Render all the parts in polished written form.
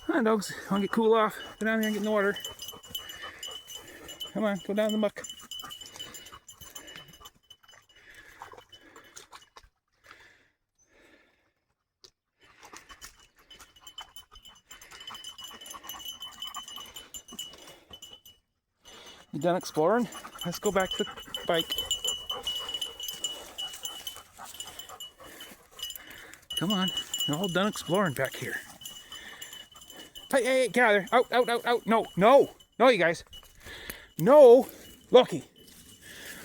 Come on, dogs. Want to get cool off? Go down there and get in the water. Come on, go down the muck. You done exploring? Let's go back to the bike. Come on, you're all done exploring back here. Hey, hey, hey, get out of there. Out, out, out, out. No, no, no, you guys. No. Loki.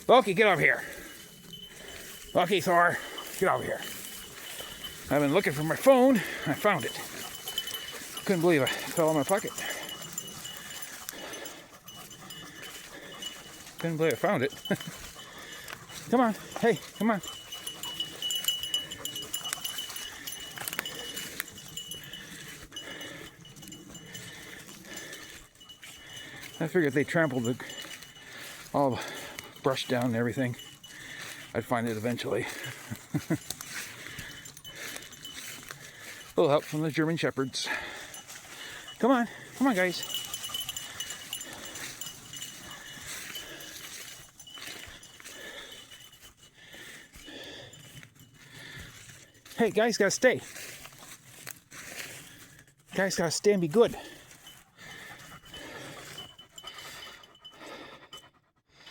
Loki, get over here. Loki, Thor, get over here. I've been looking for my phone. I found it. Couldn't believe it. It fell in my pocket. Couldn't believe I found it. Come on. Hey, come on. I figured they trampled all the brush down and everything. I'd find it eventually. A little help from the German Shepherds. Come on, guys. Hey, guys gotta stay. Guys gotta stay and be good.